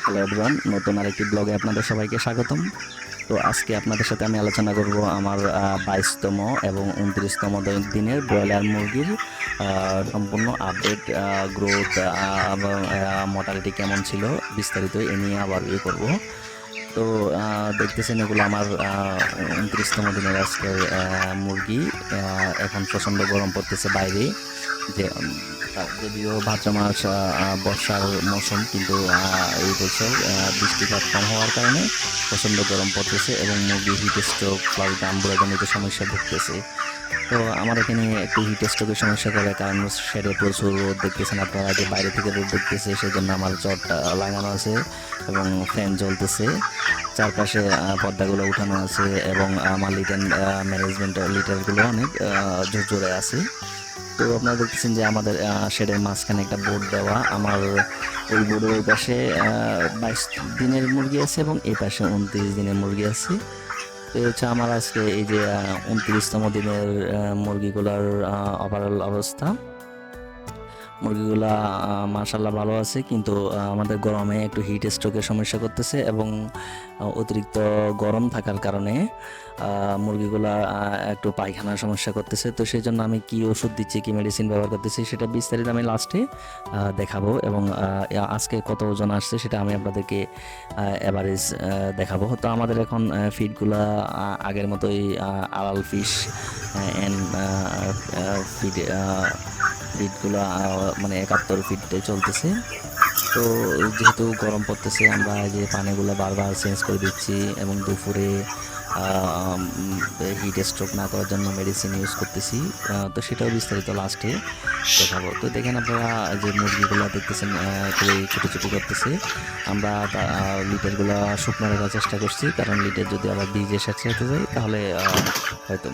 Hello everyone, নতুন আরেকটি ব্লগে আপনাদের সবাইকে স্বাগতম। তো আজকে আপনাদের সাথে আমি আলোচনা করব আমার 22তম এবং 29তম দিনের ব্রয়লার মুরগির সম্পূর্ণ আপডেট, গ্রোথ এবং মর্টালিটি কেমন ছিল বিস্তারিত এ নিয়ে আবার করব। তো দেখতেছেন এগুলো আমার 29তম দিনের আজকের মুরগি। এখন প্রচণ্ড গরম পড়তেছে বাইরে, যে যদিও ভাদ্র মাস বর্ষার মৌসুম, কিন্তু এই বছর বৃষ্টিপাত কম হওয়ার কারণে প্রচণ্ড গরম পড়তেছে এবং মুরগি হিট স্ট্রোক প্লাস গাম্বুরাজনিত সমস্যা ভুগতেছে। তো আমার এখানে একটু হিট স্ট্রোকের সমস্যা করে, কারণ শেডে প্রচুর রোদ দেখতেছেন আপনারা, যে বাইরে থেকে রোদ দেখতেছে, সেই জন্য আমার চটটা লাগানো আছে এবং ফ্যান চলতেছে। চারপাশে পর্দাগুলো উঠানো আছে এবং আমার লিটার ম্যানেজমেন্ট লিটারগুলো অনেক জোরে আছে। তো আপনারা দেখতেছেন যে আমাদের শেডের মাঝখানে একটা বোর্ড দেওয়া, আমার ওই বোর্ডের ওই পাশে 22 দিনের মুরগি আছে এবং এই পাশে 29 দিনের মুরগি আছে। তো হচ্ছে আমার আজকে এই যে 29তম দিনের মুরগিগুলোর ওভারঅল অবস্থা। মুরগিগুলা মাশাল্লাহ ভালো আছে, কিন্তু আমাদের গরমে একটু হিট স্ট্রোকের সমস্যা করতেছে এবং অতিরিক্ত গরম থাকার কারণে মুরগিগুলা একটু পায়খানার সমস্যা করতেছে। তো সেই জন্য আমি কি ওষুধ দিচ্ছি, কি মেডিসিন ব্যবহার করতেছি, সেটা বিস্তারিত আমি লাস্টে দেখাবো এবং আজকে কত ওজন আসছে সেটা আমি আপনাদেরকে অ্যাভারেজ দেখাবো। তো আমাদের এখন ফিডগুলা আগের মতোই আড়াল ফিশ অ্যান্ড ফিড ফিটগুলো মানে 71 ফিটে চলতেছে। তো যেহেতু গরম পড়তেছে, আমরা যে পানিগুলো বারবার চেঞ্জ করে দিচ্ছি এবং দুপুরে হিট স্ট্রোক না করার জন্য মেডিসিন ইউজ করতেছি। তো সেটাও বিস্তারিত লাস্টে দেখাবো। তো দেখেন আপনারা যে মুরগিগুলো দেখতেছেন খুবই ছোটো ছোটো করতেছে। আমরা লিটারগুলো শুকনো রাখার চেষ্টা করছি, কারণ লিটার যদি আবার বীজের সাথে হতে যায় তাহলে হয়তো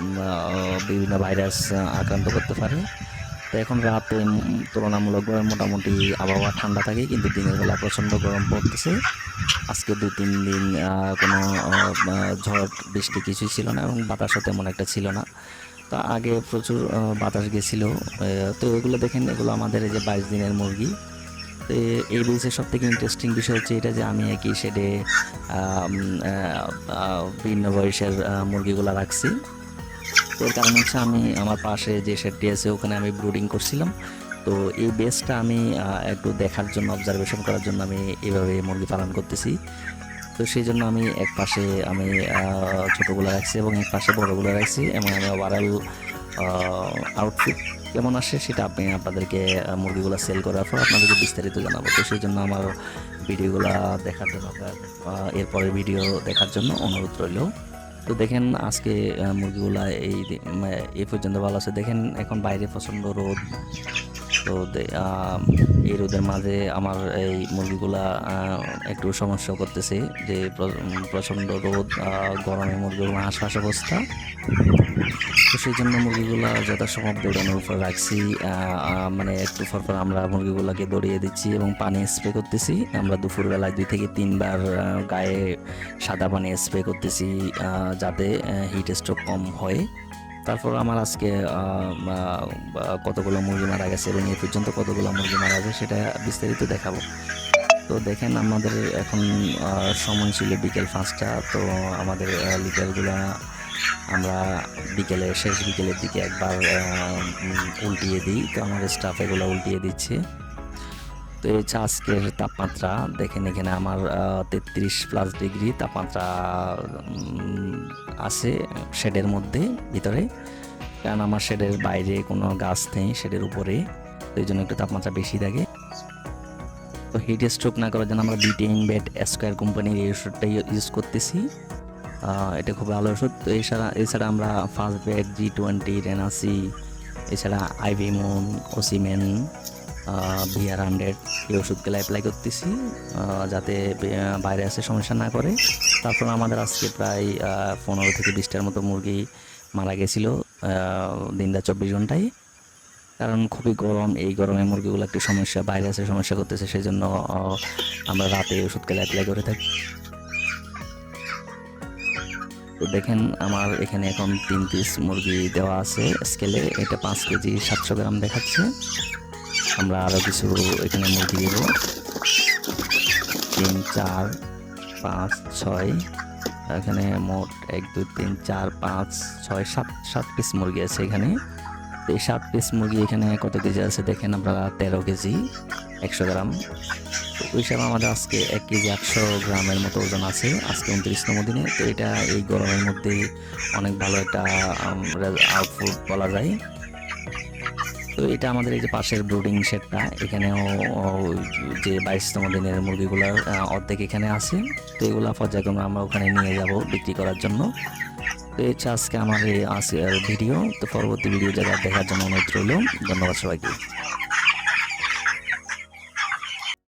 বিভিন্ন ভাইরাস আক্রান্ত করতে পারে। তো এখন রাতে তুলনামূলকভাবে মোটামুটি আবহাওয়া ঠান্ডা থাকে, কিন্তু দিনের বেলা প্রচণ্ড গরম পড়তেছে। আজকে 2-3 দিন কোনো ঝড় বৃষ্টি কিছুই ছিল না এবং বাতাসও তেমন একটা ছিল না। তো আগে প্রচুর বাতাস গেছিলো। তো এগুলো দেখেন, এগুলো আমাদের এই যে 22 দিনের মুরগি। তো এই বীজের সব থেকে ইন্টারেস্টিং বিষয় হচ্ছে এটা, যে আমি একই শেডে বিভিন্ন বয়সের মুরগিগুলো রাখছি। তো এর কারণ হচ্ছে আমি আমার পাশে যে শেডটি আছে ওখানে আমি ব্রুডিং করছিলাম। তো এই বেসটা আমি একটু দেখার জন্য, অবজারভেশন করার জন্য আমি এভাবে মুরগি পালন করতেছি। তো সেই জন্য আমি এক পাশে আমি ছোটোগুলো রাখছি এবং এক পাশে বড়োগুলো রাখছি, এবং আমি ওভারঅল আউটফিট কেমন আসে সেটা আপনাদেরকে মুরগিগুলো সেল করার পর আপনাদেরকে বিস্তারিত জানাবো। তো সেই জন্য আমার ভিডিওগুলো দেখার জন্য, এরপরের ভিডিও দেখার জন্য অনুরোধ রইল। তো দেখেন আজকে মুরগিগুলা এই পর্যন্ত ভালো আছে। দেখেন এখন বাইরে প্রচণ্ড রোদ। তো এই রোদের মাঝে আমার এই মুরগিগুলা একটু সমস্যা করতেছে, যে প্রচণ্ড রোদ, গরমে মুরগিগুলো হাঁস অবস্থা। তো সেই জন্য মুরগিগুলা যথাসম্ভব দৌড়ানোর উপর রাখছি। মানে একটু পর আমরা মুরগিগুলাকে দৌড়িয়ে দিচ্ছি এবং পানি স্প্রে করতেছি। আমরা দুপুরবেলায় 2 থেকে 3 বার গায়ে সাদা পানি স্প্রে করতেছি, যাতে হিট স্ট্রোক কম হয়। তারপর আমার আজকে কতগুলো মুরগি মারা গেছে এবং এই পর্যন্ত কতগুলো মুরগি মারা গেছে সেটা বিস্তারিত দেখাবো। তো দেখেন আমাদের এখন সময় ছিল বিকেল 5টা। তো আমাদের লিটারগুলা আমরা শেষ বিকেলের দিকে একবার উল্টিয়ে দিই। তো আমার স্টাফ এগুলো উল্টিয়ে দিচ্ছে। তো এই হচ্ছে আজকের তাপমাত্রা। দেখেন এখানে আমার 33+ ডিগ্রি তাপমাত্রা আছে শেডের মধ্যে ভিতরে, কারণ আমার শেডের বাইরে কোনো গাছ নেই, শেডের উপরে, তো এই জন্য একটু তাপমাত্রা বেশি থাকে। তো হিট স্ট্রোক না করার জন্য আমরা বিটিং বেড স্কোয়ার কোম্পানির এই ওষুধটা ইউজ করতেছি। এটা খুব ভালো ওষুধ। তো এছাড়া আমরা ফার্স্ট বেড, G20, রেনাসি, এছাড়া আইভিমুন, ওসিমেন, VR100 এই ওষুধগুলো অ্যাপ্লাই করতেছি, যাতে ভাইরাসের সমস্যা না করে। তারপর আমাদের আজকে প্রায় 15 থেকে 20টার মতো মুরগি মারা গেছিলো দিনটা 24 ঘন্টায়, কারণ খুবই গরম। এই গরমে মুরগিগুলো একটু সমস্যা, ভাইরাসের সমস্যা করতেছে, সেই জন্য আমরা রাতে ওষুধগুলো অ্যাপ্লাই করে থাকি। তো দেখেন আমার এখানে এখন 3 পিস মুরগি দেওয়া আছে স্কেলে, এটা 5 কেজি 700 গ্রাম দেখাচ্ছে। আমরা আরও কিছু এখানে মুরগি দেবো। 3 4 5 6, এখানে মোট 1 2 3 4 5 6 7 পিস মুরগি আছে এখানে। তো এই 7 পিস মুরগি এখানে কত কেজি আছে দেখেন আপনারা, 13 কেজি 100 গ্রাম। তো ওই হিসাবে আমাদের আজকে 1 কেজি 800 গ্রামের মতো ওজন আছে আজকে 29তম দিনে। তো এটা এই গরমের মধ্যে অনেক ভালো একটা আউটপুট বলা যায়। তো এটা আমাদের এই যে পাশের ব্রুডিং শেডটা, এখানেও যে 22তম দিনের মুরগিগুলোর অর্ধেক এখানে আছে। তো এগুলা পর্যায়ক্রমে আমরা ওখানে নিয়ে যাব বিক্রি করার জন্য। তো এই হচ্ছে আজকে আমার এই ভিডিও। তো পরবর্তী ভিডিও দেখার জন্য অনুরোধ রইল। ধন্যবাদ সবাইকে।